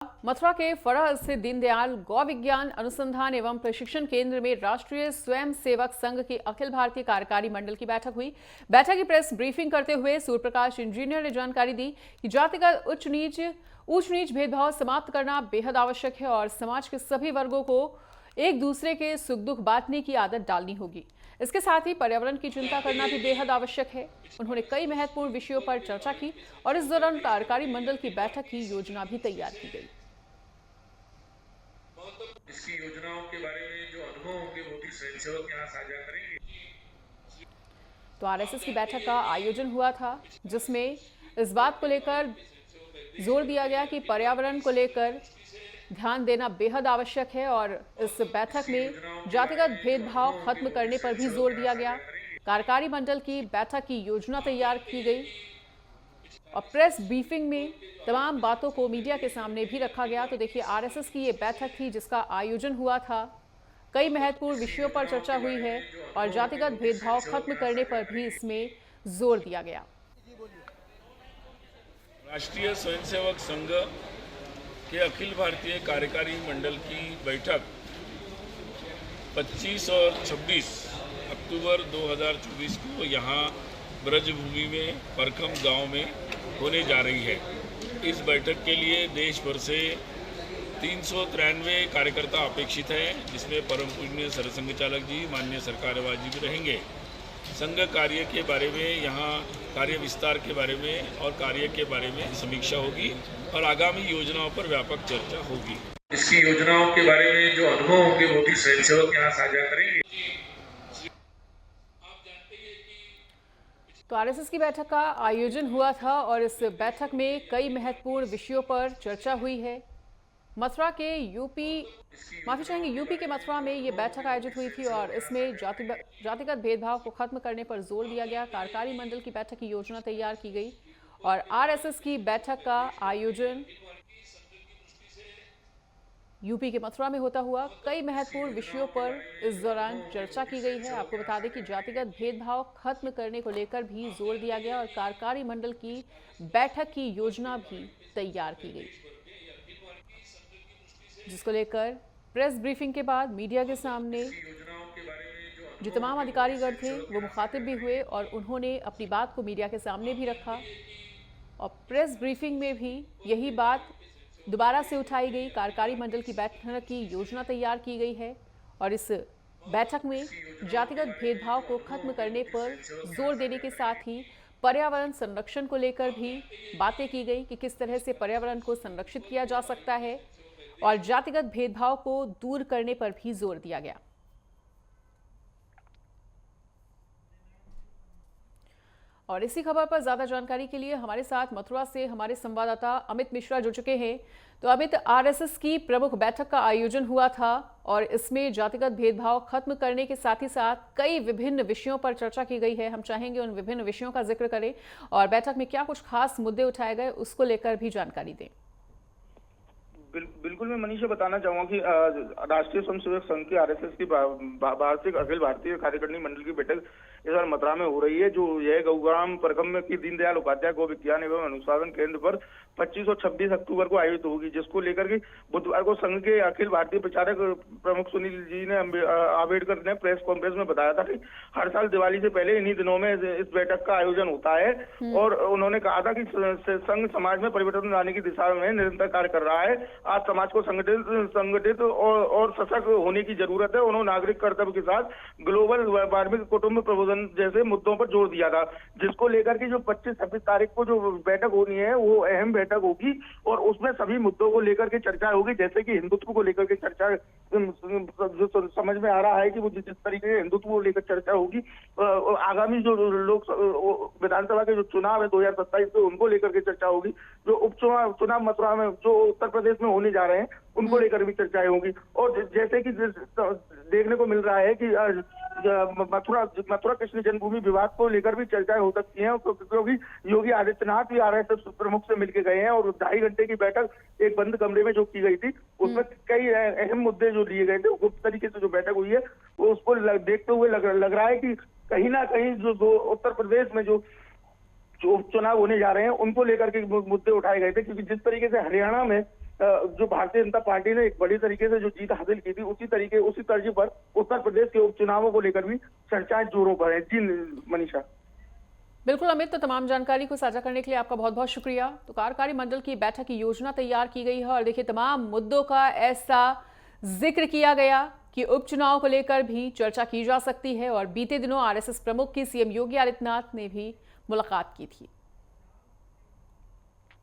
मथुरा के फड़ा स्थित दीनदयाल गौ विज्ञान अनुसंधान एवं प्रशिक्षण केंद्र में राष्ट्रीय स्वयं सेवक संघ की अखिल भारतीय कार्यकारी मंडल की बैठक हुई। बैठक की प्रेस ब्रीफिंग करते हुए सूर्यप्रकाश इंजीनियर ने जानकारी दी कि जातिगत उच्च नीच भेदभाव समाप्त करना बेहद आवश्यक है और समाज के सभी वर्गों को एक दूसरे के सुख दुख बांटने की आदत डालनी होगी। इसके साथ ही पर्यावरण की चिंता करना भी बेहद आवश्यक है। उन्होंने कई महत्वपूर्ण विषयों पर चर्चा की और इस दौरान कार्यकारी मंडल की बैठक की योजना भी तैयार की गई। इसकी योजनाओं के बारे में जो अनुभव होंगे वो भी स्वयंसेवक यहाँ साझा करेंगे। तो आरएसएस की बैठक का आयोजन हुआ था, जिसमें इस बात को लेकर जोर दिया गया कि पर्यावरण को लेकर ध्यान देना बेहद आवश्यक है और इस बैठक में जातिगत भेदभाव खत्म करने पर भी जोर दिया गया। कार्यकारी मंडल की बैठक की योजना तैयार की गई और प्रेस ब्रीफिंग में तमाम बातों को मीडिया के सामने भी रखा गया। तो देखिए, आरएसएस की ये बैठक थी जिसका आयोजन हुआ था। कई महत्वपूर्ण विषयों पर चर्चा हुई है और जातिगत भेदभाव खत्म करने पर भी इसमें जोर दिया गया। राष्ट्रीय स्वयंसेवक संघ के अखिल भारतीय कार्यकारी मंडल की बैठक 25 और 26 अक्टूबर 2024 को यहाँ ब्रजभूमि में परखम गांव में होने जा रही है। इस बैठक के लिए देश भर से 393 कार्यकर्ता अपेक्षित हैं, जिसमें परम पूजनीय सरसंघ चालक जी, माननीय सरकारवाज जी भी रहेंगे। संघ कार्य के बारे में, यहाँ कार्य विस्तार के बारे में और कार्य के बारे में समीक्षा होगी और आगामी योजनाओं पर व्यापक चर्चा होगी। इसकी योजनाओं के बारे में जो अनुभव होंगे वो भी स्वयंसेवक यहाँ साझा करेंगे। तो आरएसएस की बैठक का आयोजन हुआ था और इस बैठक में कई महत्वपूर्ण विषयों पर चर्चा हुई है। मथुरा के यूपी के मथुरा में ये बैठक आयोजित हुई थी और इसमें जातिगत भेदभाव को खत्म करने पर जोर दिया गया। कार्यकारी मंडल की बैठक की योजना तैयार की गई और आरएसएस की बैठक का आयोजन यूपी के मथुरा में होता हुआ। कई महत्वपूर्ण विषयों पर इस दौरान चर्चा की गई है। आपको बता दें कि जातिगत भेदभाव खत्म करने को लेकर भी जोर दिया गया और कार्यकारी मंडल की बैठक की योजना भी तैयार की गई, जिसको लेकर प्रेस ब्रीफिंग के बाद मीडिया के सामने जो तमाम अधिकारीगण थे वो मुखातिब भी हुए और उन्होंने अपनी बात को मीडिया के सामने भी रखा और प्रेस ब्रीफिंग में भी यही बात दोबारा से उठाई गई। कार्यकारी मंडल की बैठक की योजना तैयार की गई है और इस बैठक में जातिगत भेदभाव को खत्म करने पर जोर देने के साथ ही पर्यावरण संरक्षण को लेकर भी बातें की गई कि किस तरह से पर्यावरण को संरक्षित किया जा सकता है और जातिगत भेदभाव को दूर करने पर भी जोर दिया गया। और इसी खबर पर ज्यादा जानकारी के लिए हमारे साथ मथुरा से हमारे संवाददाता अमित मिश्रा जुड़ चुके हैं। तो अमित, आरएसएस की प्रमुख बैठक का आयोजन हुआ था और इसमें जातिगत भेदभाव खत्म करने के साथ ही साथ कई विभिन्न विषयों पर चर्चा की गई है। हम चाहेंगे उन विभिन्न विषयों का जिक्र करें और बैठक में क्या कुछ खास मुद्दे उठाए गए उसको लेकर भी जानकारी दें। बिल्कुल, मैं मनीषा बताना चाहूंगा कि राष्ट्रीय स्वयंसेवक संघ की आरएसएस की वार्षिक अखिल भारतीय कार्यकारिणी मंडल की बैठक इस बार मथुरा में हो रही है, जो यह गौग्राम परकम की दीनदयाल उपाध्याय गौ विज्ञान एवं अनुसंधान केंद्र पर 25 और 26 अक्टूबर को आयोजित होगी, जिसको लेकर के बुधवार को संघ के अखिल भारतीय प्रचारक प्रमुख सुनील जी ने आम्बेडकर ने प्रेस कॉन्फ्रेंस में बताया था कि हर साल दिवाली से पहले इन्हीं दिनों में इस बैठक का आयोजन होता है और उन्होंने कहा था कि संघ समाज में परिवर्तन लाने की दिशा में निरंतर कार्य कर रहा है। आज समाज को संगठित और सशक्त होने की जरूरत है। उन्होंने नागरिक कर्तव्य के साथ ग्लोबल वार्मिंग, कुटुंब प्रबोधन जैसे मुद्दों पर जोर दिया था, जिसको लेकर के जो 25-26 तारीख को जो बैठक होनी है वो अहम बैठक होगी और उसमें सभी मुद्दों को लेकर के चर्चा होगी, जैसे कि हिंदुत्व को लेकर के चर्चा जो समझ में आ रहा है कि वो जिस तरीके से हिंदुत्व को लेकर चर्चा होगी। आगामी जो लोक विधानसभा के जो चुनाव है 2027 के, उनको लेकर के चर्चा होगी। जो उपचुनाव मथुरा में जो उत्तर प्रदेश में होने जा रहे हैं उनको लेकर भी चर्चाएं होंगी। और जैसे कि देखने को मिल रहा है कि मथुरा कृष्ण जन्मभूमि विवाद को लेकर भी चर्चाएं हो सकती हैं, क्योंकि योगी आदित्यनाथ भी आरएसएस प्रमुख से मिलकर गए हैं और 2.5 घंटे की बैठक एक बंद कमरे में जो की गई थी उसमें कई अहम मुद्दे जो लिए गए थे, गुप्त तरीके से जो बैठक हुई है वो उसको देखते हुए लग रहा है कि कहीं ना कहीं जो उत्तर प्रदेश में जो उपचुनाव होने जा रहे हैं उनको लेकर के मुद्दे उठाए गए थे, क्योंकि जिस तरीके से हरियाणा में जो भारतीय जनता पार्टी ने एक बड़ी तरीके से जो जीत हासिल की थी, उसी तर्ज पर उत्तर प्रदेश के उपचुनावों को लेकर भी चर्चाएं जोरों पर है। जी मनीषा। बिल्कुल अमित, तो तमाम जानकारी को साझा करने के लिए आपका बहुत बहुत शुक्रिया। तो कार्यकारी मंडल की बैठक की योजना तैयार की गई है और देखिए तमाम मुद्दों का ऐसा जिक्र किया गया कि उपचुनाव को लेकर भी चर्चा की जा सकती है। और बीते दिनों आरएसएस प्रमुख की सीएम योगी आदित्यनाथ ने भी मुलाकात की थी।